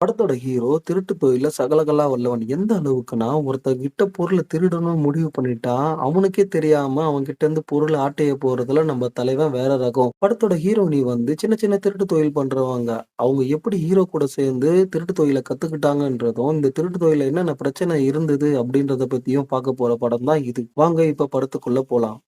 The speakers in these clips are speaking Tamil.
படத்தோட ஹீரோ திருட்டு தொழில்ல சகலகலா வல்லவன். எந்த அளவுக்குன்னா, ஒருத்தர்கிட்ட பொருள திருடணும்னு முடிவு பண்ணிட்டா, அவனுக்கே தெரியாம அவன்கிட்ட இருந்து பொருள் ஆட்டைய போறதுல நம்ம தலைவன் வேற ரகம். படத்தோட ஹீரோயினி வந்து சின்ன சின்ன திருட்டு தொழில் பண்றவங்க. அவங்க எப்படி ஹீரோ கூட சேர்ந்து திருட்டு தொழில கத்துக்கிட்டாங்கன்றதும், இந்த திருட்டு தொழில்ல என்னென்ன பிரச்சனை இருந்தது அப்படின்றத பத்தியும் பார்க்க போற படம் தான் இது. வாங்க இப்ப படத்துக்குள்ள போலாம்.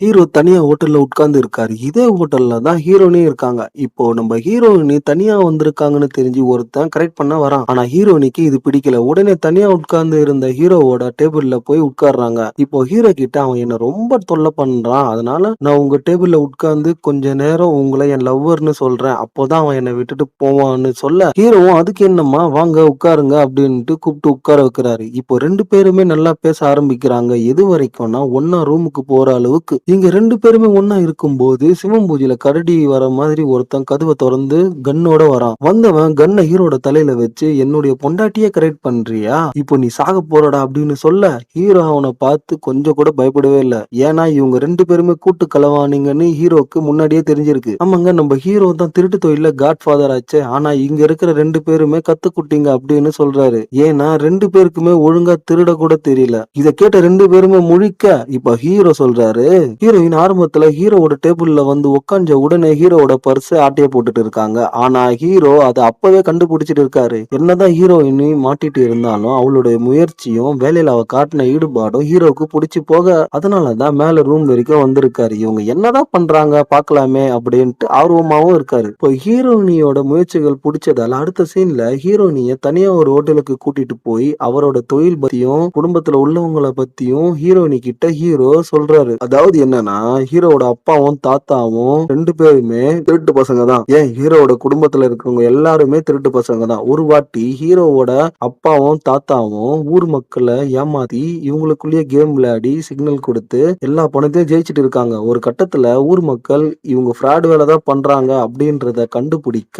ஹீரோ தனியா ஹோட்டல்ல உட்கார்ந்து இருக்காரு. இதே ஹோட்டல்ல தான் ஹீரோயினியும் இருக்காங்க. இப்போ நம்ம ஹீரோயினி தனியா வந்திருக்காங்கன்னு தெரிஞ்சு ஒருத்தன் கரெக்ட் பண்ண வரான். ஆனா ஹீரோயினிக்கு இது பிடிக்கல. உடனே தனியா உட்கார்ந்து இருந்த ஹீரோவோட டேபிள்ல போய் உட்கார்றாங்க. இப்போ ஹீரோ கிட்ட அவன் என்ன ரொம்ப தொல்லை பண்றான். அதனால நான் உங்க டேபிள்ல உட்கார்ந்து கொஞ்ச நேரம் உங்கள என் லவ்வர்ன்னு சொல்றேன். அப்போதான் அவன் என்னை விட்டுட்டு போவான்னு சொல்ல, ஹீரோவும் அதுக்கு என்னம்மா வாங்க உட்காருங்க அப்படின்ட்டு கூப்பிட்டு உட்கார வைக்கிறாரு. இப்போ 2 பேருமே நல்லா பேச ஆரம்பிக்கிறாங்க. எது வரைக்கும்னா ஒண்ணா ரூமுக்கு போற அளவுக்கு. இங்க 2 பேருமே ஒண்ணா இருக்கும்போது, சிவன் பூஜையில கரடி வர மாதிரி ஒருத்தன் கதவ தொறந்து கன்னோட வரான். வந்தவன் கன்ன ஹீரோட தலையில வச்சு, "என்னுடைய பொண்டாட்டிய கரெக்ட் பண்றியா? இப்போ நீ சாகப் போறடா" அப்படின்னு சொல்ல, ஹீரோ அவன பார்த்து கொஞ்சம் கூட பயப்படவே இல்ல. ஏன்னா இவங்க 2 பேருமே கூட்டு களவாணிங்கன்னு ஹீரோக்கு முன்னாடியே தெரிஞ்சிருக்கு. ஆமாங்க, நம்ம ஹீரோ தான் திருட்டு தொழில்ல காட்ஃபாதர் ஆச்சே. ஆனா இங்க இருக்கிற 2 பேருமே கத்துக்குட்டிங்க அப்படின்னு சொல்றாரு. ஏன்னா 2 பேருக்குமே ஒழுங்கா திருட கூட தெரியல. இத கேட்ட 2 பேருமே முழிக்க, இப்ப ஹீரோ சொல்றாரு, ஹீரோயின் ஆரம்பத்துல ஹீரோவோட டேபிள்ல வந்து உட்கார்ந்த உடனே ஹீரோவோட பர்ஸ ஆட்டைய போட்டுட்டு இருக்காங்க. ஆனா ஹீரோ அத அப்பவே கண்டுபிடிச்சிட்டு இருக்காரு. என்னதான் ஹீரோயினி மாட்டிட்டு இருந்தாலும் அவளுடைய முயற்சியும் வேலையில அவ காட்டின ஈடுபாடும் ஹீரோக்கு பிடிச்சு போக, அதனாலதான் மேல ரூம் வரைக்கும் வந்திருக்காரு. இவங்க என்னதான் பண்றாங்க பாக்கலாமே அப்படின்ட்டு ஆர்வமாவும் இருக்காரு. இப்போ ஹீரோயினியோட முயற்சிகள் பிடிச்சதால அடுத்த சீன்ல ஹீரோயினிய தனியா ஒரு ஹோட்டலுக்கு கூட்டிட்டு போய் அவரோட தொழில் பத்தியும் குடும்பத்துல உள்ளவங்கள பத்தியும் ஹீரோயினி கிட்ட ஹீரோ சொல்றாரு. அதாவது என்னன்னா, ஹீரோவோட அப்பாவும் தாத்தாவும் 2 பேருமே திருட்டு பசங்க தான். ஏன் ஹீரோவோட குடும்பத்துல இருக்கிறவங்க எல்லாருமே திருட்டு பசங்க தான். ஒரு வாட்டி ஹீரோவோட அப்பாவும் தாத்தாவும் ஊர் மக்களை ஏமாத்தி இவங்களுக்குள்ளேயே கேம் விளையாடி சிக்னல் கொடுத்து எல்லா பணத்தையும் ஜெயிச்சிட்டு இருக்காங்க. ஒரு கட்டத்துல ஊர் மக்கள் இவங்க ஃப்ராட் வேலை தான் பண்றாங்க அப்படின்றத கண்டுபிடிக்க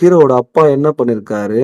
ஹீரோவோட அப்பா என்ன பண்ணிருக்காரு,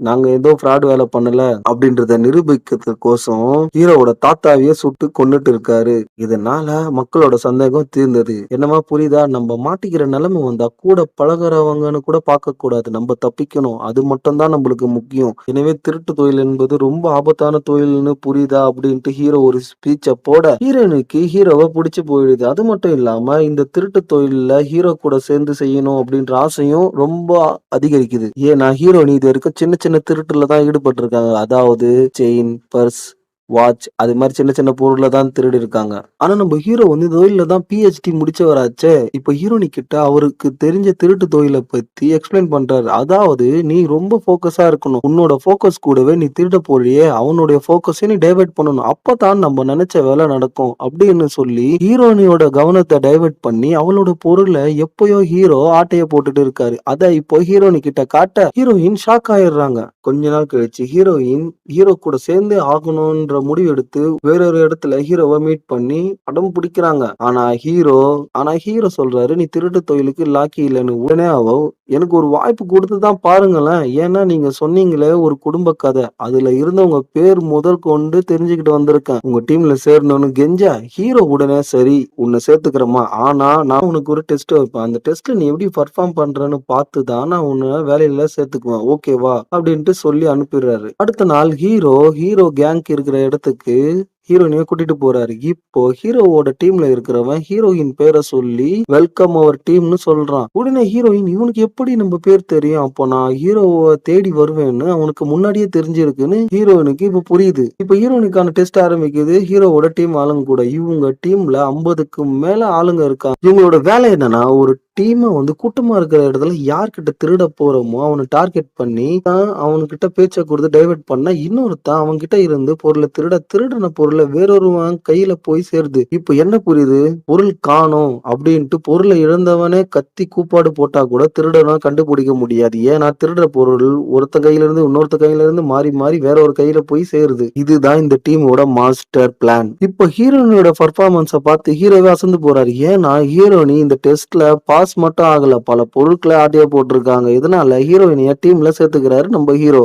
நாங்க ஏதோ ஃப்ராட் வேலை பண்ணல அப்படின்றத நிரூபிக்கிறதுக்கோசம் ஹீரோவோட தாத்தாவையே சுட்டு கொன்னுட்டு இருக்காரு. இதனால மக்களோட சந்தேகம் தீர்ந்தது. என்னமா புரியுதா? நம்ம மாட்டிக்கிற நிலைமை வந்தா கூட பழகுறவங்கன்னு கூட பார்க்க கூடாது. நம்ம தப்பிக்கணும். அது மட்டும் தான் நம்மளுக்கு முக்கியம். எனவே திருட்டு தொழில் என்பது ரொம்ப ஆபத்தான தொழில்னு புரியுதா அப்படின்ட்டு ஹீரோ ஒரு ஸ்பீச்ச போட, ஹீரோயினுக்கு ஹீரோவை பிடிச்சு போயிடுது. அது மட்டும் இல்லாம இந்த திருட்டு தொழில்ல ஹீரோ கூட சேர்ந்து செய்யணும் அப்படின்ற ஆசையும் ரொம்ப அதிகரிக்குது. ஏன்னா ஹீரோயினி இது வரைக்கும் சின்ன சின்ன திருட்டுல தான் ஈடுபட்டு இருக்காங்க. அதாவது செயின், பர்ஸ், வாட்ச் அது மாதிரி சின்ன சின்ன பொருள்ல தான் திருடி இருக்காங்க. ஆனா நம்ம ஹீரோ வந்து இந்த தொழில்ல தான் PhD முடிச்சவராச்சே. இப்ப ஹீரோனி கிட்ட அவருக்கு தெரிஞ்ச திருட்டு தொழிலை பத்தி எக்ஸ்பிளைன் பண்றாரு. அதாவது நீ ரொம்ப ஃபோக்கஸா இருக்கணும். உன்னோட ஃபோக்கஸ் கூடவே நீ திருட போறியே அவனுடைய ஃபோக்கஸையும் நீ டைவர்ட் பண்ணணும். அப்பதான் நம்ம நினைச்ச வேலை நடக்கும் அப்படின்னு சொல்லி ஹீரோனியோட கவனத்தை டைவர்ட் பண்ணி அவளோட பொருளை எப்பயோ ஹீரோ ஆட்டைய போட்டுட்டு இருக்காரு. அத இப்போ ஹீரோனி கிட்ட காட்ட ஹீரோயின் ஷாக் ஆயிடுறாங்க. கொஞ்ச நாள் கழிச்சு ஹீரோயின் ஹீரோ கூட சேர்ந்து ஆகணும்ன்ற முடிவு எடுத்து வேறொரு இடத்துல ஹீரோவை மீட் பண்ணி அடம் பிடிக்கிறாங்க. ஆனா ஹீரோ சொல்றாரு, நீ திருட்டு தொழிலுக்கு லாக்கி இல்லைன்னு. உடனே அவ, எனக்கு ஒரு வாய்ப்பு கொடுத்துதான் பாருங்களேன். ஏன்னா நீங்க சொன்னீங்களே ஒரு குடும்ப கதை, அதுல இருந்தவங்க பேர் முதல் கொண்டு தெரிஞ்சுக்கிட்டு வந்திருக்கேன். உங்க டீம்ல சேரணும்னு கெஞ்ச ஹீரோ உடனே சரி உன்னை சேர்த்துக்கிறேமா, ஆனா நான் உனக்கு ஒரு டெஸ்ட் வைப்பேன். அந்த டெஸ்ட்ல நீ எப்படி பர்ஃபார்ம் பண்றன்னு பார்த்து தான் நான் உன்னை வேலையில சேர்த்துக்குவேன், ஓகேவா அப்படின்ட்டு சொல்லி அனுப்பிடுறாரு. அடுத்த நாள் ஹீரோ கேங்க் இருக்கிற இடத்துக்கு ஹீரோயினிய கூட்டிட்டு போறாரு. இப்போ ஹீரோவோட டீம்ல இருக்கிறவன் ஹீரோயின் பேரை சொல்லி வெல்கம் அவர் டீம்னு சொல்றான். உடனே ஹீரோயின், இவனுக்கு எப்படி நம்ம பேர் தெரியும்? அப்போ நான் ஹீரோவை தேடி வருவேன்னு அவனுக்கு முன்னாடியே தெரிஞ்சிருக்குன்னு ஹீரோயினுக்கு இப்ப புரியுது. இப்ப ஹீரோயினுக்கான டெஸ்ட் ஆரம்பிக்குது. ஹீரோவோட டீம் ஆளுங்க கூட. இவங்க டீம்ல 50க்கு மேல ஆளுங்க இருக்காங்க. இவங்களோட வேலை என்னன்னா, ஒரு டீமை வந்து கூட்டமா இருக்கிற இடத்துல யார்கிட்ட திருட போறோமோ அவனை டார்கெட் பண்ணி அவனுக்கிட்ட பேச்சை கொடுத்து டைவர்ட் பண்ண, இன்னொருத்தன் அவன் கிட்ட இருந்து பொருளை திருடின பொருளை வேறொருவன் கையில போய் சேருது. இப்போ என்ன புரியுது? பொருள் காணோம் அப்படின்ட்டு பொருளை இழந்தவனே கத்தி கூப்பாடு போட்டா கூட திருடனா கண்டுபிடிக்க முடியாது. ஏன்னா திருடுற பொருள் ஒருத்த கையில இருந்து இன்னொருத்த கையில இருந்து மாறி மாறி வேற ஒரு கையில போய் சேருது. இதுதான் இந்த டீமோட மாஸ்டர் பிளான். இப்போ ஹீரோயினோட பர்ஃபார்மன்ஸை பார்த்து ஹீரோவே அசந்து போறாரு. ஏன்னா ஹீரோயினி இந்த டெஸ்ட்ல பாஸ் மட்டும் ஆகல, பல பொருட்களை ஆட்டைய போட்டிருக்காங்க. இதனால ஹீரோயினிய டீம்ல சேர்த்துக்கிறாரு நம்ம ஹீரோ.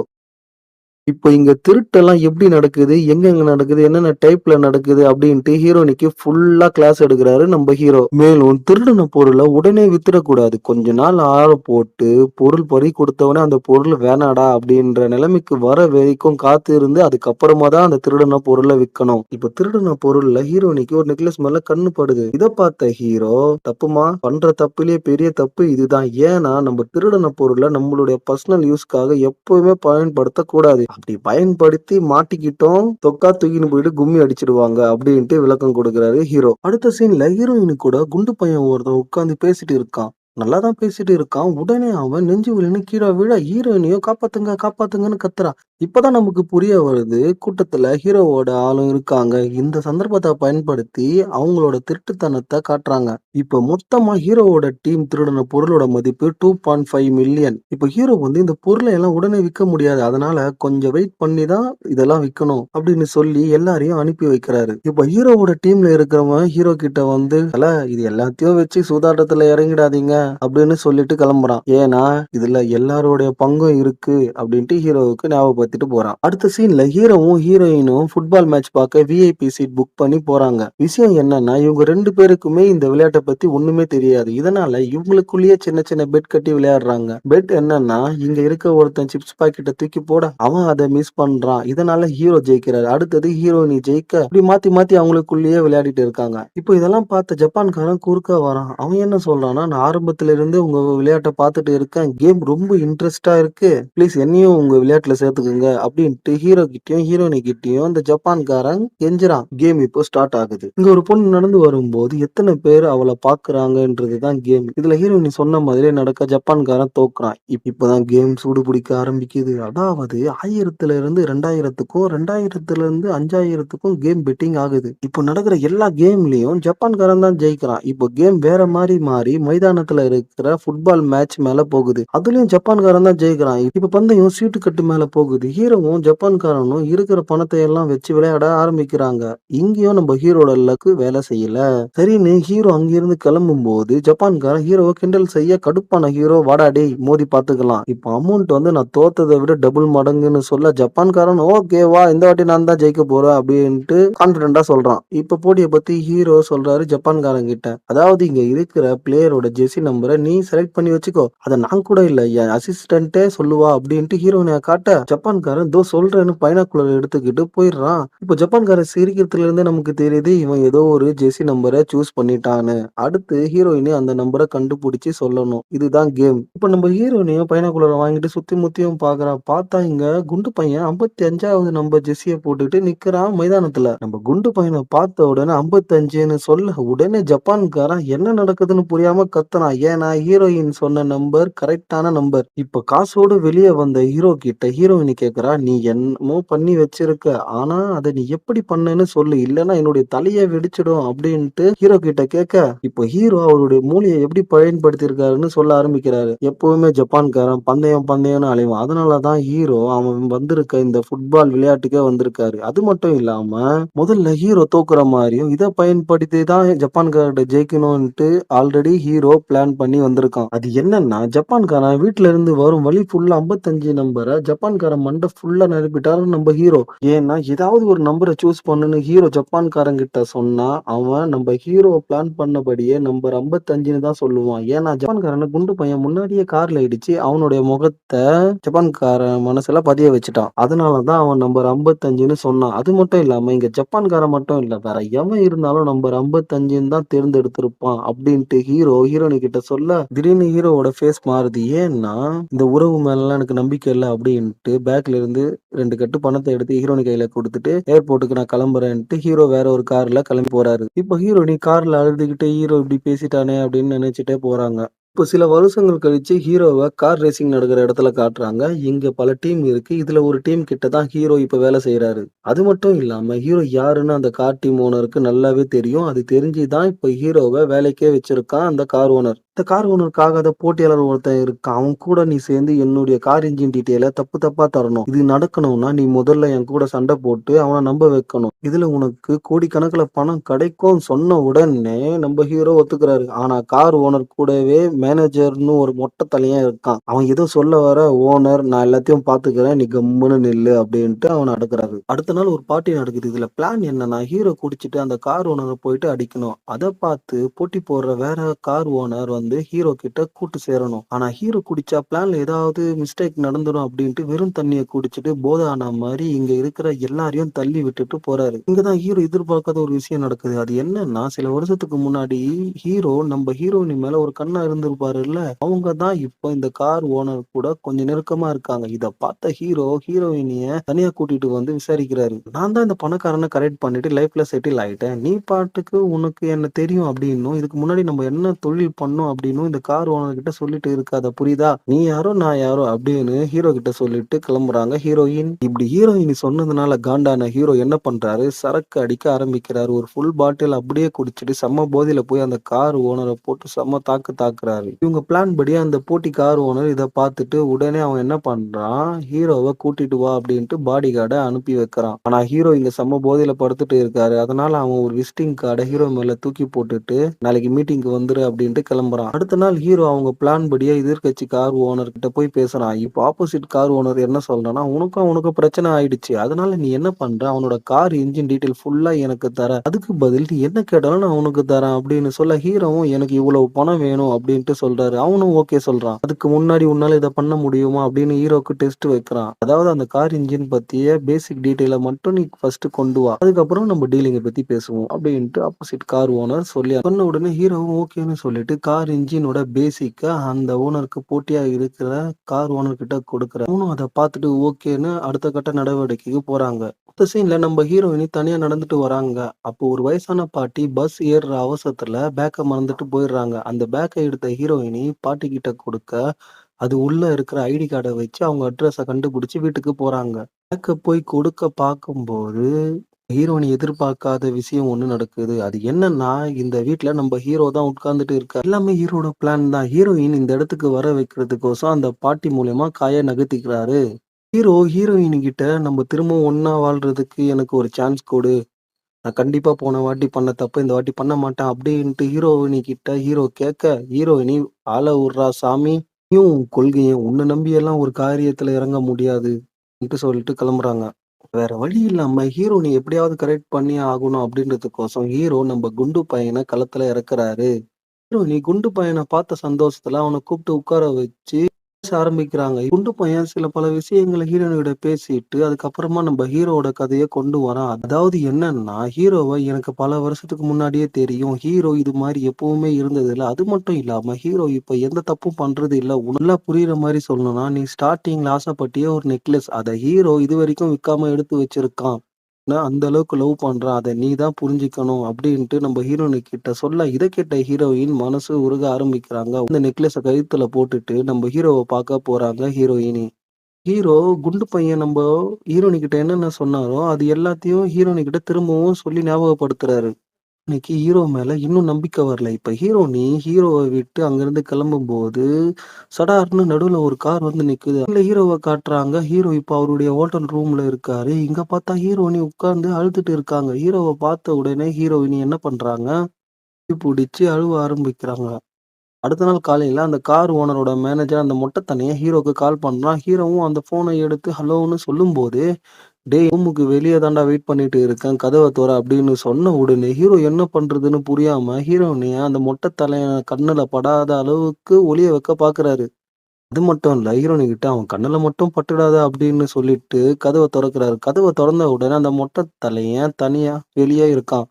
இப்போ இங்க திருட்டெல்லாம் எப்படி நடக்குது? எங்கெங்க நடக்குது? என்னென்ன டைப்ல நடக்குது? அப்படின்ட்டு ஹீரோயினிக்கு ஃபுல்லா கிளாஸ் எடுக்குறாரு நம்ப ஹீரோ. மேலும் திருடுன பொருள உடனே வித்துறக்கூடாது. கொஞ்ச நாள் ஆற போட்டு, பொருள் பறி குடுத்தவனே அந்த பொருள் வேணாடா அப்படின்ற நிலைமைக்கு வர வரைக்கும் காத்திருந்து, அதுக்கப்புறமா தான் அந்த திருடுன பொருள விக்கணும். இப்ப திருடுன பொருள்ல ஹீரோயினிக்கு ஒரு நெக்லஸ் மேல கண்ணு படுது. இத பார்த்த ஹீரோ, "தப்புமா, பண்ற தப்புலயே பெரிய தப்பு இதுதான். ஏன்னா, நம்ம திருடுன பொருள நம்மளுடைய பர்சனல் யூஸ்க்காக எப்பவுமே பயன்படுத்தக்கூடாது. அப்படி பயன்படுத்தி மாட்டிக்கிட்டோம், தொக்கா தூக்கின்னு போயிட்டு கும்மி அடிச்சிடுவாங்க அப்படின்ட்டு விளக்கம் குடுக்குறாரு ஹீரோ. அடுத்த சீன்ல ஹீரோயின் கூட குண்டு பையன் ஒருத்தன் உட்கார்ந்து பேசிட்டு இருக்கான். நல்லா தான் பேசிட்டு இருக்கான். உடனே அவன் நெஞ்சு வலின்னு கீழ விழ ஹீரோயினையும் காப்பாத்துங்க, காப்பாத்துங்கன்னு கத்துறான். இப்பதான் நமக்கு புரிய வருது. கூட்டத்துல ஹீரோவோட ஆளும் இருக்காங்க. இந்த சந்தர்ப்பத்த பயன்படுத்தி அவங்களோட திருட்டுத்தனத்த காட்டுறாங்க. இப்ப மொத்தமா ஹீரோவோட டீம் திருடின பொருளோட மதிப்பு 2.5 மில்லியன். இப்ப ஹீரோ வந்து இந்த பொருள எல்லாம் உடனே விக்க முடியாது. அதனால கொஞ்சம் வெயிட் பண்ணி தான் இதெல்லாம் விக்கணும் அப்படின்னு சொல்லி எல்லாரையும் அனுப்பி வைக்கிறாரு. இப்ப ஹீரோவோட டீம்ல இருக்கிறவன் ஹீரோ கிட்ட வந்து, "தல, இது எல்லாத்தையும் வச்சு சூதாட்டத்துல இறங்கிடாதீங்க" அப்படின்னு சொல்லிட்டு கிளம்புறான். ஏன்னா இதுல எல்லாருடைய பங்கும் இருக்கு அப்படின்ட்டு ஹீரோவுக்கு ஞாபகப்படுத்திட்டு போறான். அடுத்த சீன்ல ஹீரோவும் ஹீரோயினும் ஃபுட்பால் மேட்ச் பார்க்க விஐபி சீட் புக் பண்ணி போறாங்க. விஷயம் என்னன்னா, இவங்க 2 பேருக்குமே இந்த விளையாட்ட பத்தி ஒண்ணுமே தெரியாது. இதனால இவங்களுக்குள்ளேயே சின்ன சின்ன பெட் கட்டி விளையாடுறாங்க. பெட் என்னன்னா, இங்க இருக்க ஒருத்தன் சிப்ஸ் பாக்கெட்ட தூக்கி போட அவன் அத மிஸ் பண்றான். இதனால ஹீரோ ஜெயிக்கிறாரு. அடுத்தது ஹீரோயினி ஜெயிக்க இப்படி மாத்தி மாத்தி அவங்களுக்குள்ளேயே விளையாடிட்டு இருக்காங்க. இப்போ இதெல்லாம் பார்த்த ஜப்பான்காரன் குறுக்க வரான். அவன் என்ன சொல்றான்னா, "நான் ஆரம்பத்துல இருந்தே உங்க விளையாட்ட பார்த்துட்டு இருக்கேன். கேம் ரொம்ப இன்ட்ரெஸ்ட்டா இருக்கு. ப்ளீஸ் என்னையும் உங்க விளையாட்டுல சேர்த்துக்கங்க" அப்படின்ட்டு ஹீரோ கிட்டயும் ஹீரோயினி கிட்டயும் இந்த ஜப்பான்காரன் கெஞ்சுறான். கேம் இப்போ ஸ்டார்ட் ஆகுது. இங்க ஒரு பொண்ணு நடந்து வரும்போது எத்தனை பேர் அவள பார்க்கறாங்கன்றது தான் கேம். இதுல ஹீரோயினி சொன்ன மாதிரியே நடக்க ஜப்பான்காரன் தோக்குறான். இப்பதான் கேம் சூடு பிடிக்க ஆரம்பிக்குது. அதாவது 1000ல இருந்து 2000த்துக்கும் 2000த்துல இருந்து 5000த்துக்கும் கேம் பெட்டிங் ஆகுது. இப்போ நடக்கிற எல்லா கேம்லயும் ஜப்பான்காரன் தான் ஜெயிக்கிறான். இப்போ கேம் வேற மாறி மாறி மைதானத்துல இருக்கிற ஃபுட்பால் மேட்ச் மேல போகுது. அதுலயும் ஜப்பான்காரன் தான் ஜெயிக்கிறான். இப்ப பந்தயம் சீட்டு கட்டு மேல போகுது. ஹீரோவும் ஜப்பான்காரனும் இருக்கிற பணத்தை எல்லாம் வச்சு விளையாட ஆரம்பிக்கிறாங்க. இங்கேயும் நம்ம ஹீரோட லக்கு வேலை செய்யல. சரின்னு ஹீரோ அங்கிருந்து கிளம்பும் போது ஜப்பான்காரன் ஹீரோவை கிண்டல் செய்ய கடுப்பான ஹீரோ, "வாடா டேய், மோதி பாத்துக்கலாம். இப்போ அமௌண்ட் வந்து நான் தோத்ததை விட டபுள் மடங்குன்னு" சொல்ல ஜப்பான்காரன், "ஓகே வா, இந்த வாட்டி நான் தான் ஜெயிக்க போறேன்" அப்படின்ட்டு கான்பிடண்டா சொல்றான். இப்ப போட்டியை பத்தி ஹீரோ சொல்றாரு ஜப்பான்காரன் கிட்ட, "அதாவது இங்க இருக்கிற பிளேயரோட ஜெர்சி நம்பரை நீ செலக்ட் பண்ணி வச்சுக்கோ. அத நான் கூட இல்ல, என் அசிஸ்டன்ட்டே சொல்லுவா" அப்படின்ட்டு ஹீரோயினை காட்ட ஜப்பான்காரன் "தோ சொல்றேன்னு" பைனாக்குலர் எடுத்துக்கிட்டு போயிடுறான். இப்போ ஜப்பான்காரன் சிரிக்கிறதுல இருந்தே நமக்கு தெரியுது இவன் ஏதோ ஒரு ஜெர்சி நம்பரை சூஸ் பண்ணிட்டான்னு. அடுத்து ஹீரோயினி அந்த நம்பரை கண்டுபிடிச்சு சொல்லணும். இதுதான் கேம். இப்ப நம்ம ஹீரோயினையும் பைனாக்குலரை வாங்கிட்டு சுத்தி முத்தியும் பாக்குறா. பார்த்தா இங்க குண்டு பையன் 55வது நம்பர் ஜெர்சியை போட்டுட்டு நிக்கிறான் மைதானத்துல. நம்ம குண்டு பையனை பார்த்த உடனே 55ன்னு சொல்ல உடனே ஜப்பான்காரன் என்ன நடக்குதுன்னு புரியாம கத்துறான். ஏன்னா ஹீரோயின் சொன்ன நம்பர் கரெக்டான நம்பர். இப்ப காசோடு வெளியே வந்த ஹீரோ கிட்ட ஹீரோயினி கேக்குறா, "நீ என்னமோ பண்ணி வச்சிருக்க. ஆனா அதை நீ எப்படி பண்ணேன்னு சொல்லு. இல்லன்னா என்னுடைய தலையை வெடிச்சிடும்" அப்படின்ட்டு ஹீரோ கிட்ட கேட்க, இப்போ ஹீரோ அவருடைய மூளையை எப்படி பயன்படுத்தி இருக்காருன்னு சொல்ல ஆரம்பிக்கிறாரு. எப்பவுமே ஜப்பான்காரன் பந்தயம் பந்தயம்னு அலைவான். அதனாலதான் ஹீரோ அவன் வந்திருக்க இந்த ஃபுட்பால் விளையாட்டுக்கே வந்திருக்காரு. அது மட்டும் இல்லாம முதல்ல ஹீரோ தோக்குற மாதிரியும் இதை பயன்படுத்தி தான் ஜப்பான்கார்ட்ட ஜெயிக்கணும்ட்டு ஆல்ரெடி ஹீரோ பிளான் பண்ணி வந்திருக்கான். அது என்னன்னா, ஜப்பான்காரன் வீட்டுல இருந்து வரும் வழி ஃபுல்லா 55 நம்பரை ஜப்பான்காரன் மண்டை ஃபுல்லா நிரப்பிட்டாரு நம்ம ஹீரோ. ஏன்னா ஏதாவது ஒரு நம்பரை சூஸ் பண்ணுன்னு ஹீரோ ஜப்பான்காரன் கிட்ட சொன்னா அவன் நம்ம ஹீரோ பிளான் பண்ணபடியே நம்பர் 55ன்னு தான் சொல்லுவான். ஏன்னா ஜப்பான்காரனை குண்டு பையன் முன்னாடியே கார்ல இடிச்சு அவனுடைய முகத்தை ஜப்பான்காரன் மனசுல பதிய வச்சுட்டான். அதனாலதான் அவன் நம்பர் 55ன்னு சொன்னான். அது மட்டும் இல்லாம இங்க ஜப்பான்காரன் மட்டும் இல்ல, வேற எவன் இருந்தாலும் நம்பர் 55ன்னு தான் தேர்ந்தெடுத்திருப்பான் அப்படின்ட்டு ஹீரோ ஹீரோனி கிட்ட சொல்ல திடீர்னு ஹீரோவோட ஃபேஸ் மாறுது. ஏன்னா இந்த உறவு மேலாம் எனக்கு நம்பிக்கை இல்லை அப்படின்ட்டு பேக்ல இருந்து 2 கட்டு பணத்தை எடுத்து ஹீரோனி கையில கொடுத்துட்டு ஏர்போர்ட்டுக்கு நான் கிளம்புறேன்ட்டு ஹீரோ வேற ஒரு கார்ல கிளம்பி போறாரு. இப்போ ஹீரோனி கார்ல அழுதுகிட்டே ஹீரோ இப்படி பேசிட்டானே அப்படின்னு நினைச்சிட்டே போறாங்க. இப்போ சில வருஷங்கள் கழிச்சு ஹீரோவ கார் ரேசிங் நடக்கிற இடத்துல காட்டுறாங்க. இங்க பல டீம் இருக்கு. இதுல ஒரு டீம் கிட்ட தான் ஹீரோ இப்ப வேலை செய்யறாரு. அது மட்டும் இல்லாம ஹீரோ யாருன்னு அந்த கார் டீம் ஓனருக்கு நல்லாவே தெரியும். அது தெரிஞ்சுதான் இப்ப ஹீரோவ வேலைக்கே வச்சிருக்கான் அந்த கார் ஓனர். இந்த கார் ஓனருக்கு ஆகாத போட்டியாளர் ஒருத்தன் இருக்கான். அவன் கூட நீ சேர்ந்து என்னுடைய கார் இன்ஜின் டீட்டெயில தப்பு தப்பா தரணும். இது நடக்கணும்னா நீ முதல்ல என் கூட சண்டை போட்டு அவன நம்ப வைக்கணும். இதுல உனக்கு கோடிக்கணக்குல பணம் கிடைக்கும்னு சொன்ன உடனே நம்ம ஹீரோ ஒத்துக்கிறாரு. ஆனா கார் ஓனர் கூடவே மேனேஜர்ன்னு ஒரு மொட்டை தலையன் இருக்கான். அவன் ஏதோ சொல்ல வர ஓனர் நான் எல்லாத்தையும் பாத்துக்கிறேன். நீ கம்முன்னு நில்லு அப்படின்ட்டு அவன அடக்குறாரு. அடுத்த நாள் ஒரு பார்ட்டி நடக்குது. இதுல பிளான் என்னன்னா ஹீரோ குடிச்சிட்டு அந்த கார் ஓனர போயிட்டு அடிக்கணும். அத பார்த்து போட்டி போடுற வேற கார் ஓனர் வந்து ஹீரோ கிட்ட கூட்டு சேரணும். ஆனா ஹீரோ குடிச்சா பிளான்ல ஏதாவது மிஸ்டேக் நடந்துரும் அப்படின்ட்டு வெறும் தண்ணிய குடிச்சிட்டு போதை ஆன மாதிரி இங்க இருக்கிற எல்லாரையும் தள்ளி விட்டுட்டு போறாரு. இங்கதான் ஹீரோ எதிர்பார்க்காத ஒரு விஷயம் நடக்குது. அது என்னன்னா சில வருஷத்துக்கு முன்னாடி ஹீரோ நம்ம ஹீரோயினி மேல ஒரு கண்ணா இருந்திருப்பாருல்ல, அவங்க தான் இப்போ இந்த கார் ஓனர் கூட கொஞ்சம் நெருக்கமா இருக்காங்க. இத பார்த்த ஹீரோ ஹீரோயினிய தனியா கூட்டிட்டு வந்து விசாரிக்கிறாரு. நான் தான் இந்த பணக்காரனை கரெக்ட் பண்ணிட்டு லைஃப்ல செட்டில் ஆயிட்டேன். நீ பாட்டுக்கு உனக்கு என்ன தெரியும் அப்படின்னும் இதுக்கு முன்னாடி நம்ம என்ன தொழில் பண்ணோம் அப்படின்னு இந்த கார் ஓனர் கிட்ட சொல்லிட்டு இருக்காத புரியுதா? நீ யாரோ நான் யாரோ அப்படின்னு ஹீரோ கிட்ட சொல்லிட்டு கிளம்புறாங்க ஹீரோயின். இப்படி ஹீரோயின் சொன்னதுனால காண்டான ஹீரோ என்ன பண்றாரு? சரக்கு அடிக்க ஆரம்பிக்கிறாரு. ஒரு ஃபுல் பாட்டில் அப்படியே குடிச்சிட்டு செம்ம போதையில போய் அந்த கார் ஓனரை போட்டு செம்ம தாக்குறாரு. இவங்க பிளான் படி அந்த போட்டி கார் ஓனர் இதை பார்த்துட்டு உடனே அவன் என்ன பண்றான்? ஹீரோவை கூட்டிட்டு வா அப்படின்ட்டு பாடி கார்டை அனுப்பி வைக்கிறான். ஆனா ஹீரோ இங்க செம்ம போதையில படுத்துட்டு இருக்காரு. அதனால அவன் ஒரு விசிட்டிங் கார்டை ஹீரோ மேல தூக்கி போட்டுட்டு நாளைக்கு மீட்டிங்க்கு வந்துரு அப்படின்ட்டு கிளம்புறான். அடுத்த நாள் ஹீரோ அவங்க பிளான் படியே எதிர்க்கட்சி கார் ஓனர் கிட்ட போய் பேசுறான். இப்போ ஆப்போசிட் கார் ஓனர் என்ன சொல்றான்னா, உனக்கும் பிரச்சனை ஆயிடுச்சு. அதனால நீ என்ன பண்ற? அவனோட கார் இன்ஜின் டீடைல் ஃபுல்லா எனக்கு தர. அதுக்கு பதில் நீ என்ன கேட்டாலும் நான் உனக்கு தரேன் அப்படின்னு சொல்ல ஹீரோவும் எனக்கு இவ்வளவு பணம் வேணும் அப்படின்ட்டு சொல்றாரு. அவனும் ஓகே சொல்றான். அதுக்கு முன்னாடி உன்னால இதை பண்ண முடியுமா அப்படின்னு ஹீரோக்கு டெஸ்ட் வைக்கிறான். அதாவது அந்த கார் இன்ஜின் பத்திய பேசிக் டீடைல மட்டும் நீ ஃபர்ஸ்ட் கொண்டு வா. அதுக்கப்புறம் நம்ம டீலிங்கை பத்தி பேசுவோம் அப்படின்ட்டு ஆப்போசிட் கார் ஓனர் சொல்லி சொன்ன உடனே ஹீரோவும் ஓகேன்னு சொல்லிட்டு கார் இன்ஜினோட பேசிக்க அந்த ஓனருக்கு போட்டியா இருக்கிற கார் ஓனர் கிட்ட கொடுக்குற. அவனும் அதை பார்த்துட்டு ஓகேன்னு அடுத்த கட்ட நடவடிக்கைக்கு போறாங்க. இந்த சீன்ல நம்ம ஹீரோயினி தனியா நடந்துட்டு வராங்க. அப்போ ஒரு வயசான பாட்டி பஸ் ஏறுற அவசரத்துல பேக்க மறந்துட்டு போயிடுறாங்க. அந்த பேக்கை எடுத்த ஹீரோயினி பாட்டி கிட்ட கொடுக்க அது உள்ள இருக்கிற ஐடி கார்டை வச்சு அவங்க அட்ரஸ கண்டுபிடிச்சு வீட்டுக்கு போறாங்க. பேக்க போய் கொடுக்க பார்க்கும்போது ஹீரோயினி எதிர்பார்க்காத விஷயம் ஒண்ணு நடக்குது. அது என்னன்னா, இந்த வீட்ல நம்ம ஹீரோ தான் உட்கார்ந்துட்டு இருக்காரு. எல்லாமே ஹீரோட பிளான் தான். ஹீரோயின் இந்த இடத்துக்கு வர வைக்கிறதுக்கோசம் அந்த பாட்டி மூலியமா காய நகர்த்திக்கிறாரு. ஹீரோ ஹீரோயின் கிட்ட நம்ம திரும்பவும் ஒண்ணா வாழ்றதுக்கு எனக்கு ஒரு சான்ஸ் கொடு. நான் கண்டிப்பா போன வாட்டி பண்ண தப்ப இந்த வாட்டி பண்ண மாட்டேன் அப்படின்ட்டு ஹீரோயினி கிட்ட ஹீரோ கேட்க, ஹீரோயினி ஆள விட்றா சாமி. நீயும் உன் கொள்கையும் உன்ன நம்பி எல்லாம் ஒரு காரியத்துல இறங்க முடியாது சொல்லிட்டு கிளம்புறாங்க. வேற வழி இல்லாம ஹீரோயினி எப்படியாவது கரெக்ட் பண்ணியே ஆகணும் அப்படின்றதுக்கோசம் ஹீரோ நம்ம குண்டு பையன களத்துல இறக்குறாரு. ஹீரோயினி குண்டு பையன பார்த்த சந்தோஷத்துல அவன கூப்பிட்டு உட்கார வச்சு பேச ஆரம்பிக்கிறாங்க. குண்டு பையன் சில பல விஷயங்கள ஹீரோயினியோட பேசிட்டு, அதுக்கப்புறமா நம்ம ஹீரோவோட கதைய கொண்டு வரான். அதாவது என்னன்னா, ஹீரோவ எனக்கு பல வருஷத்துக்கு முன்னாடியே தெரியும். ஹீரோ இது மாரி எப்பவுமே இருந்ததில்ல. அது மட்டும் இல்லாம ஹீரோ இப்ப எந்த தப்பும் பண்றது இல்ல. உனக்கு நல்லா புரியிற மாரி சொல்லணும்னா, நீ ஸ்டார்ட்டிங்ல ஆசைப்பட்டியே ஒரு நெக்லஸ். அத ஹீரோ இதுவரைக்கும் விக்காம எடுத்து வச்சிருக்கான். நான் அந்த அளவுக்கு லவ் பண்றான். அத நீ தான் புரிஞ்சுக்கணும் அப்டின்ட்டு நம்ம ஹீரோயினி கிட்ட சொல்ல, இத கேட்ட ஹீரோயின் மனசு உருக ஆரம்பிக்கிறாங்க. அந்த நெக்லஸ கழுத்துல போட்டுட்டு நம்ம ஹீரோவ பாக்க போறாங்க ஹீரோயினி. ஹீரோ குண்டு பையன் நம்ப ஹீரோயினி கிட்ட என்னென்ன சொன்னாரோ, அது எல்லாத்தையும் ஹீரோயினி கிட்ட திரும்பவும் சொல்லி ஞாபகப்படுத்துறாரு. இன்னைக்கு ஹீரோ மேல இன்னும் நம்பிக்கை வரல. இப்ப ஹீரோயினி ஹீரோவ விட்டு அங்கிருந்து கிளம்பும்போது, சடார்ன்னு நடுவுல ஒரு கார் வந்து நிக்குது. அதுல ஹீரோவ காட்டுறாங்க. ஹீரோ இப்ப அவருடைய ஹோட்டல் ரூம்ல இருக்காரு. இங்க பார்த்தா ஹீரோயினி உட்கார்ந்து அழுதுட்டு இருக்காங்க. ஹீரோவ பார்த்த உடனே ஹீரோயினி என்ன பண்றாங்க, புடிச்சு அழுவ ஆரம்பிக்கிறாங்க. அடுத்த நாள் காலையில அந்த கார் ஓனரோட மேனேஜர் அந்த மொட்டை தனியா ஹீரோக்கு கால் பண்றான். ஹீரோவும் அந்த ஃபோன எடுத்து ஹலோன்னு சொல்லும்போது, "டேய் ரூமுக்கு வெளிய தான்டா வெயிட் பண்ணிட்டு இருக்கேன். கதவ தொற" அப்படின்னு சொன்ன உடனே ஹீரோ என்ன பண்றதுன்னு புரியாம ஹீரோயினிய அந்த மொட்டை தலையன் கண்ணுல படாத அளவுக்கு ஒளிய வைக்க பார்க்குறாரு. அது மட்டும் இல்ல ஹீரோயினி கிட்ட "அவன் கண்ணுல மட்டும் பட்டுடாத" அப்படின்னு சொல்லிட்டு கதவ தொறக்குறாரு. கதவ தொறந்த உடனே அந்த மொட்டை தலையன் தனியா வெளிய இருக்கான்.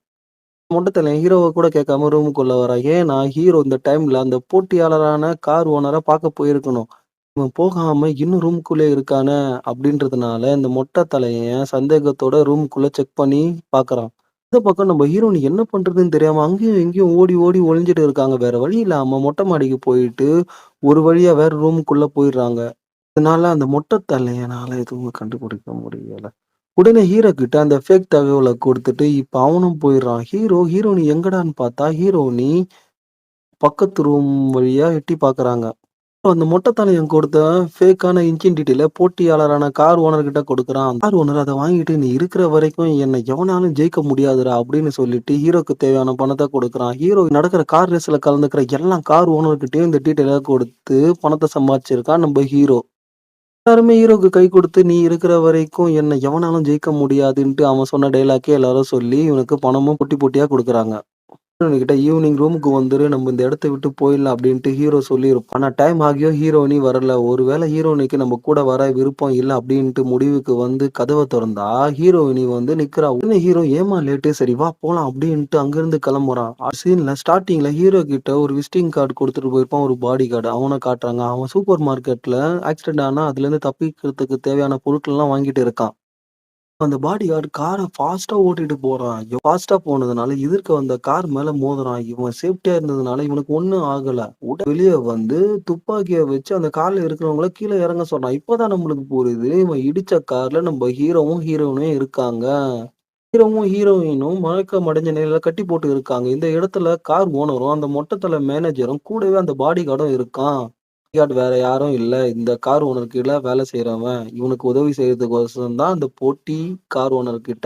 மொட்டை தலையன் ஹீரோவ கூட கேட்காம ரூமுக்குள்ள வரான். ஏன்னா ஹீரோ இந்த டைம்ல அந்த போட்டியாளரான கார் ஓனர பார்க்க போயிருக்கணும். இவன் போகாம இன்னும் ரூம்குள்ளே இருக்கானே அப்படின்றதுனால, இந்த மொட்டை தலையன் சந்தேகத்தோட ரூம்குள்ள செக் பண்ணி பார்க்குறான். இந்த பக்கம் நம்ம ஹீரோயின் என்ன பண்றதுன்னு தெரியாம அங்கேயும் இங்கேயும் ஓடி ஓடி ஒளிஞ்சுட்டு இருக்காங்க. வேற வழி இல்லாம மொட்டை மாடிக்கு போயிட்டு, ஒரு வழியா வேற ரூமுக்குள்ள போயிடுறாங்க. இதனால அந்த மொட்டை தலையனால எதுவும் கண்டுபிடிக்க முடியல. உடனே ஹீரோ கிட்ட அந்த ஃபேக் தகவல குடுத்துட்டு, இப்ப அவனும் போயிடுறான். ஹீரோயினி எங்கடான்னு பார்த்தா, ஹீரோயினி பக்கத்து ரூம் வழியா எட்டி பார்க்குறாங்க. அந்த மொட்டை தலையன் கொடுத்த ஃபேக்கான இன்ஜின் டீட்டெயில போட்டியாளரான கார் ஓனர் கிட்ட கொடுக்குறான். கார் ஓனர் அத வாங்கிட்டு, "நீ இருக்கிற வரைக்கும் என்ன எவனாலும் ஜெயிக்க முடியாதுடா" அப்படின்னு சொல்லிட்டு ஹீரோக்கு தேவையான பணத்த கொடுக்குறான். ஹீரோ நடக்கிற கார் ரேஸ்ல கலந்துக்கிற எல்லா கார் ஓனர்கிட்டயும் இந்த டீட்டெயில கொடுத்து பணத்த சம்பாதிச்சிருக்கான் நம்ம ஹீரோ. எல்லாருமே ஹீரோக்கு கை குடுத்து, "நீ இருக்கிற வரைக்கும் என்ன எவனாலும் ஜெயிக்க முடியாதுன்ட்டு" அவன் சொன்ன டயலாக்கே எல்லாரும் சொல்லி, இவனுக்கு பணமும் பொட்டி பொட்டியா குடுக்குறாங்க. ஹீரோயினிகிட்ட "ஈவினிங் ரூமுக்கு வந்துரு. நம்ம இந்த இடத்த விட்டு போயிடலாம்" அப்படின்ட்டு ஹீரோ சொல்லியிருப்பான். ஆனா டைம் ஆகியும் ஹீரோயினி வரல. ஒருவேளை ஹீரோயினிக்கு நம்ம கூட வர விருப்பம் இல்ல அப்படின்ட்டு முடிவுக்கு வந்து கதவ தொறந்தா, ஹீரோயினி வந்து நிக்கிறா. உடனே ஹீரோ "ஏம்மா லேட்டு? சரி வா போலாம்" அப்படின்ட்டு அங்கிருந்து கிளம்புறான். சீன்ல ஸ்டார்ட்டிங்ல ஹீரோ கிட்ட ஒரு விசிட்டிங் கார்டு குடுத்துட்டு போயிருப்பான் ஒரு பாடி கார்டு. அவன காட்டுறாங்க. அவன் சூப்பர் மார்க்கெட்ல ஆக்சிடென்ட் ஆனா அதுலேருந்து தப்பிக்கிறதுக்கு தேவையான பொருட்கள்லாம் வாங்கிட்டு இருக்கான். அந்த பாடி கார்டு கார ஃபாஸ்ட்டா ஓட்டிட்டு போறான். ஃபாஸ்ட்டா போனதுனால எதிர்க்க வந்த கார் மேல மோதுறான். இவன் சேஃப்டியா இருந்ததுனால இவனுக்கு ஒண்ணும் ஆகல. வெளிய வந்து துப்பாக்கிய வச்சு அந்த கார்ல இருக்கிறவங்கள கீழ இறங்க சொல்றான். இப்பதான் நம்மளுக்கு புரியுது. இவன் இடிச்ச கார்ல நம்ம ஹீரோவும், ஹீரோயினும் இருக்காங்க. ஹீரோவும், ஹீரோயினும் மயக்கம் அடைஞ்ச நிலையில கட்டி போட்டு இருக்காங்க. இந்த இடத்துல கார் ஓனரும், அந்த மொட்ட தல மேனேஜரும் கூடவே அந்த பாடி கார்டும் இருக்கான். பாடி கார்டு வேற யாரும் இல்ல. இந்த கார் ஓனர் கீழ வேலை செய்றவன். இவனுக்கு உதவி செய்றதுக்கோசரம் தான் அந்த போட்டி கார் ஓனர் கிட்ட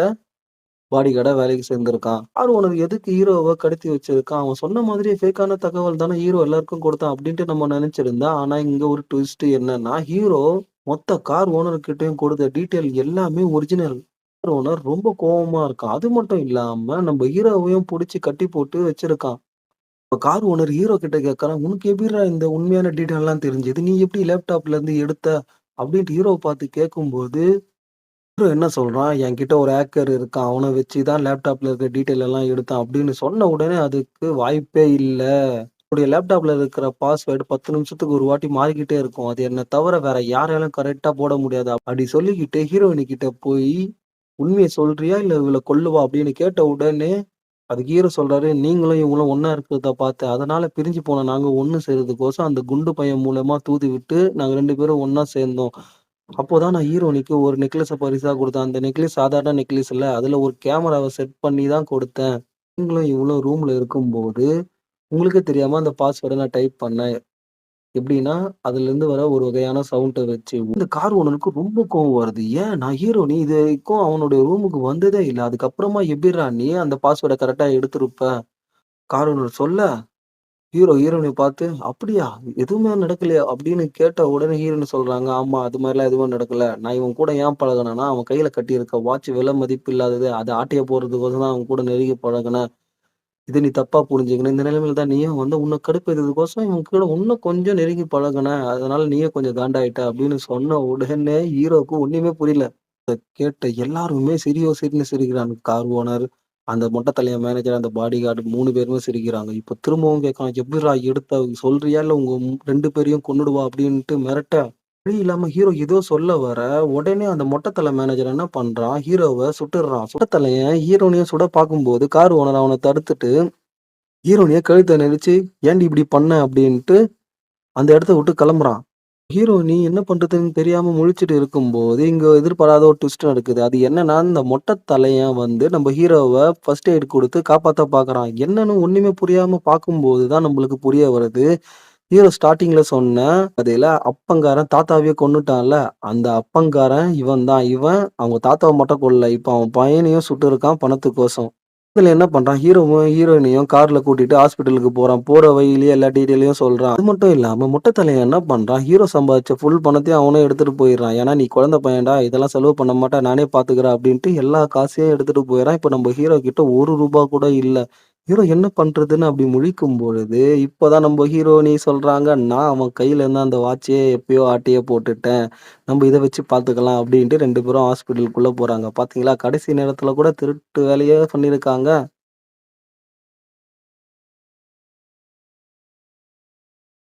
பாடி கார்டா வேலைக்கு சேர்ந்திருக்கான். கார் ஓனர் எதுக்கு ஹீரோவ கடத்தி வச்சிருக்கான்? அவன் சொன்ன மாதிரியே ஃபேக்கான தகவல் தானே ஹீரோ எல்லாருக்கும் குடுத்தான் அப்டின்ட்டு நம்ம நெனச்சிருந்தா, ஆனா இங்க ஒரு ட்விஸ்ட் என்னன்னா, ஹீரோ மொத்த கார் ஓனர் கிட்டயும் குடுத்த டீட்டெயில் எல்லாமே ஒரிஜினல். கார் ஓனர் ரொம்ப கோவமா இருக்கான். அது மட்டும் இல்லாம நம்ம ஹீரோவையும் புடிச்சு கட்டி போட்டு வச்சிருக்கான். இப்ப கார் ஓனர் ஹீரோ கிட்ட கேட்கறான், "உனக்கு எப்பிட்றா இந்த உண்மையான டீட்டெயில்லாம் தெரிஞ்சது? நீ எப்படி லேப்டாப்ல இருந்து எடுத்த?" அப்டின்ட்டு ஹீரோவ பார்த்து கேட்கும்போது ஹீரோ என்ன சொல்றான், "என்கிட்ட ஒரு ஹேக்கர் இருக்கான். அவன வச்சு தான் லேப்டாப்ல இருக்க டீட்டெயில் எல்லாம் எடுத்தான்" அப்படின்னு சொன்ன உடனே அதுக்கு வாய்ப்பே இல்ல. என்னுடைய லேப்டாப்ல இருக்கிற பாஸ்வேர்ட் 10 நிமிஷத்துக்கு ஒரு வாட்டி மாறிக்கிட்டே இருக்கும். அது என்ன தவிர வேற யாராலும் கரெக்ட்டா போட முடியாது. அப்படி சொல்லிக்கிட்டு ஹீரோயினி கிட்ட போய், "உண்மைய சொல்றியா? இல்ல இவள கொல்லவா?" அப்படின்னு கேட்ட உடனே அதுக்கு ஹீரோ சொல்றாரு, "நீங்களும் இவங்களும் ஒண்ணா இருக்கிறத பார்த்தேன். அதனால பிரிஞ்சு போன நாங்க ஒண்ணு சேர்றதுக்கோசம் அந்த குண்டு பையன் மூலியமா தூது விட்டு நாங்க 2 பேரும் ஒண்ணா சேர்ந்தோம். அப்போதான் நான் ஹீரோயினிக்கு ஒரு நெக்லஸ பரிசா குடுத்தேன். அந்த நெக்லஸ் சாதாரண நெக்லஸ் இல்ல. அதுல ஒரு கேமராவ செட் பண்ணி தான் கொடுத்தேன். நீங்களும் இவளும் ரூம்ல இருக்கும்போது, உங்களுக்கே தெரியாம அந்த பாஸ்வேர்ட நான் டைப் பண்ணேன். எப்படின்னா, அதுலருந்து வர ஒரு வகையான சவுண்ட வச்சு." இந்த கார் ஓனருக்கு ரொம்ப கோவம் வருது. "ஏன் நான் ஹீரோ நீ இது வரைக்கும் அவனுடைய ரூமுக்கு வந்ததே இல்ல. அதுக்கப்புறமா எப்பிட்றா நீ அந்த பாஸ்வேர்ட கரெக்ட்டா எடுத்திருப்ப?" கார் ஓனர் சொல்ல ஹீரோ ஹீரோயின பார்த்து, "அப்படியா? எதுவுமே நடக்கலையா?" அப்படின்னு கேட்ட உடனே ஹீரோயின் சொல்றாங்க, "ஆமா, அது மாரிலாம் எதுவும் நடக்கல. நான் இவன் கூட ஏன் பழகுனேன்னா, அவன் கையில கட்டியிருக்க வாட்ச் விலை மதிப்பு இல்லாதது. அத ஆட்டைய போடுறதுக்கோசரம் தான் அவன் கூட நெருங்கி பழகுனேன். இத நீ தப்பா புரிஞ்சுக்கணும். இந்த நிலைமையில தான் நீயும் வந்து உன்ன கடுப்பேத்துறதுக்கோசரம் இவன் கூட இன்னும் கொஞ்சம் நெருங்கி பழகுனேன். அதனால நீயே கொஞ்சம் காண்டாயிட்ட." அப்படின்னு சொன்ன உடனே ஹீரோவுக்கு ஒண்ணுமே புரியல. இத கேட்ட எல்லாருமே சிரியோ சிரின்னு சிரிக்கிறாங்க. கார் ஓனர், அந்த மொட்டை தலையன் மேனேஜர், அந்த பாடி கார்டு 3 பேருமே சிரிக்கிறாங்க. இப்ப திரும்பவும் கேட்குறான், "எப்புட்றா எடுத்த? சொல்றியா? இல்ல உங்க 2 பேரையும் கொன்னுடவா?" அப்படின்ட்டு மிரட்ட, வழி இல்லாம ஹீரோ ஏதோ சொல்ல வர, உடனே அந்த மொட்டை தல மேனேஜர் என்ன பண்றான், ஹீரோவ சுட்டுடுறான். சுட்ட தலையன் ஹீரோனையும் சுட பார்க்கும்போது, கார் ஓனர் அவன தடுத்துட்டு, ஹீரோயினிய கழுத்த நெரிச்சு, "ஏன்டி இப்படி பண்ண?" அப்படின்ட்டு அந்த இடத்த விட்டு கிளம்புறான். ஹீரோயினி என்ன பண்றதுன்னு தெரியாம முழிச்சுட்டு இருக்கும்போது, இங்க எதிர்பாராத ஒரு ட்விஸ்ட் நடக்குது. அது என்னன்னா, இந்த மொட்டை தலையன் வந்து நம்ம ஹீரோவ ஃபர்ஸ்ட் எய்ட் குடுத்து காப்பாத்த பார்க்குறான். என்னன்னு ஒண்ணுமே புரியாம பார்க்கும்போது தான் நம்மளுக்கு புரிய வருது. ஹீரோ ஸ்டார்ட்டிங்ல சொன்ன கதையில அப்பங்காரன் தாத்தாவையே கொன்னுட்டான்ல, அந்த அப்பங்காரன் இவன் தான். இவன் அவங்க தாத்தாவ மட்டும் கொல்லல. இப்ப அவன் பையனையும் சுட்டுருக்கான் பணத்துக்கோசம். இதுல என்ன பண்றான், ஹீரோவும் ஹீரோயினையும் கார்ல கூட்டிட்டு ஹாஸ்பிட்டலுக்கு போறான். போற வழியிலேயே எல்லா டீட்டெயிலையும் சொல்றான். அது மட்டும் இல்லாம முட்டை தலையன் என்ன பண்றான், ஹீரோ சம்பாதிச்ச ஃபுல் பணத்தையும் அவனே எடுத்துட்டு போயிடுறான். ஏன்னா, "நீ குழந்தை பையன்டா, இதெல்லாம் செலவு பண்ண மாட்டேன். நானே பார்த்துக்கிறேன்" அப்படின்ட்டு எல்லா காசையும் எடுத்துட்டு போயிடுறான். இப்ப நம்ம ஹீரோ கிட்ட ₹1 கூட இல்ல. ஹீரோ என்ன பண்றதுன்னு அப்படி முழிக்கும் பொழுது, இப்பதான் நம்ம ஹீரோயினி சொல்றாங்க, "நான் அவன் கையில இருந்த அந்த வாட்சையே எப்பயோ ஆட்டயே போட்டுட்டேன். நம்ம இத வச்சு பார்த்துக்கலாம்" அப்படின்ட்டு 2 பேரும் ஹாஸ்பிட்டலுக்குள்ள போறாங்க. பார்த்தீங்களா, கடைசி நேரத்துல கூட திருட்டு வேலையே பண்ணியிருக்காங்க.